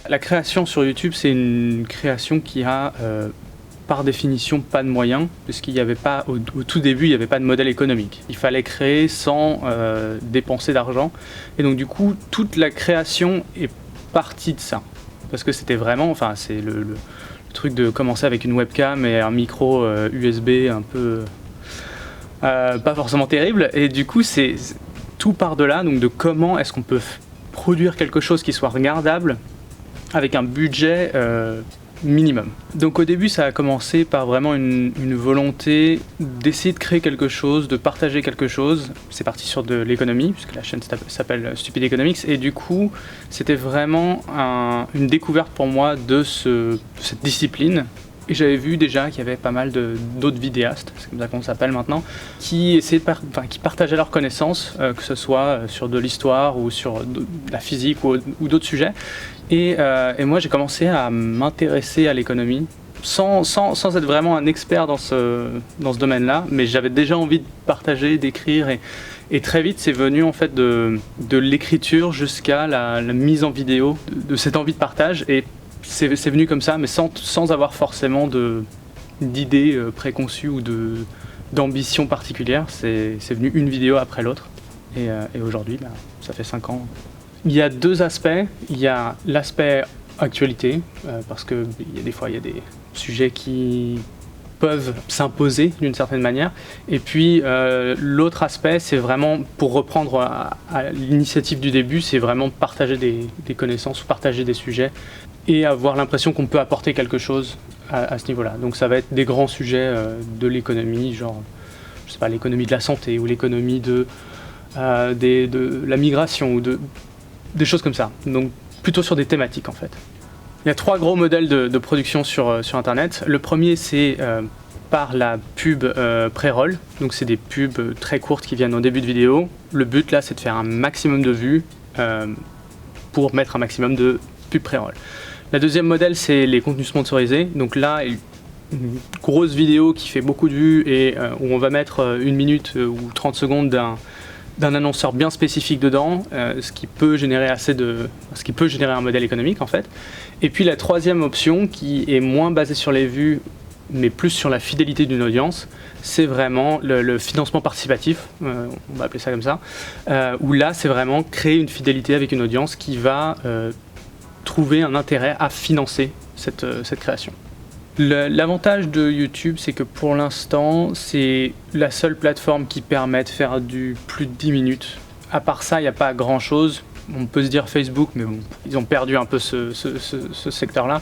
La création sur YouTube, c'est une création qui a par définition pas de moyens, puisqu'il n'y avait pas, au tout début, il n'y avait pas de modèle économique. Il fallait créer sans dépenser d'argent. Et donc du coup, toute la création est partie de ça. Parce que c'était vraiment, enfin c'est le truc de commencer avec une webcam et un micro USB un peu pas forcément terrible. Et du coup, c'est tout part de là, donc de comment est-ce qu'on peut produire quelque chose qui soit regardable avec un budget minimum. Donc au début ça a commencé par vraiment une volonté d'essayer de créer quelque chose, de partager quelque chose. C'est parti sur de l'économie, puisque la chaîne s'appelle Stupid Economics, et du coup c'était vraiment une découverte pour moi de cette discipline. Et j'avais vu déjà qu'il y avait pas mal d'autres vidéastes, c'est comme ça qu'on s'appelle maintenant, qui essayaient qui partageaient leurs connaissances, que ce soit sur de l'histoire ou sur de la physique ou d'autres sujets. Et moi j'ai commencé à m'intéresser à l'économie, sans être vraiment un expert dans ce domaine-là, mais j'avais déjà envie de partager, d'écrire, et très vite c'est venu en fait de l'écriture jusqu'à la mise en vidéo, de cette envie de partage. Et c'est venu comme ça, mais sans avoir forcément d'idées préconçues ou d'ambition particulière. C'est venu une vidéo après l'autre. Et aujourd'hui, ça fait 5 ans. Il y a 2 aspects. Il y a l'aspect actualité, parce que des fois, il y a des sujets qui peuvent s'imposer d'une certaine manière. Et puis, l'autre aspect, c'est vraiment, pour reprendre à l'initiative du début, c'est vraiment partager des connaissances ou partager des sujets, et avoir l'impression qu'on peut apporter quelque chose à ce niveau-là. Donc ça va être des grands sujets de l'économie, genre, je sais pas, l'économie de la santé, ou l'économie de la migration, ou des choses comme ça. Donc plutôt sur des thématiques en fait. Il y a 3 gros modèles de production sur Internet. Le premier, c'est par la pub pré-roll. Donc c'est des pubs très courtes qui viennent au début de vidéo. Le but là, c'est de faire un maximum de vues pour mettre un maximum de pubs pré-roll. La deuxième modèle, c'est les contenus sponsorisés. Donc là, une grosse vidéo qui fait beaucoup de vues et où on va mettre 1 minute ou 30 secondes d'un annonceur bien spécifique dedans, ce qui peut générer un modèle économique en fait. Et puis la troisième option, qui est moins basée sur les vues, mais plus sur la fidélité d'une audience, c'est vraiment le financement participatif, on va appeler ça comme ça, où là c'est vraiment créer une fidélité avec une audience qui va trouver un intérêt à financer cette création. L'avantage de YouTube, c'est que pour l'instant, c'est la seule plateforme qui permet de faire du plus de 10 minutes. À part ça, il n'y a pas grand-chose. On peut se dire Facebook, mais bon, ils ont perdu un peu ce secteur-là.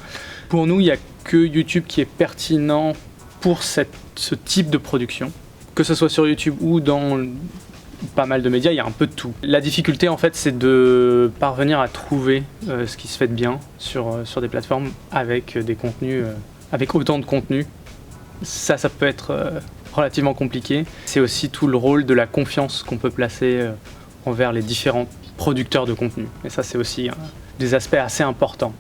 Pour nous, il n'y a que YouTube qui est pertinent pour ce type de production. Que ce soit sur YouTube ou dans pas mal de médias, il y a un peu de tout. La difficulté, en fait, c'est de parvenir à trouver ce qui se fait de bien sur des plateformes avec des contenus, avec autant de contenu. Ça peut être relativement compliqué. C'est aussi tout le rôle de la confiance qu'on peut placer envers les différents producteurs de contenu. Et ça, c'est aussi des aspects assez importants.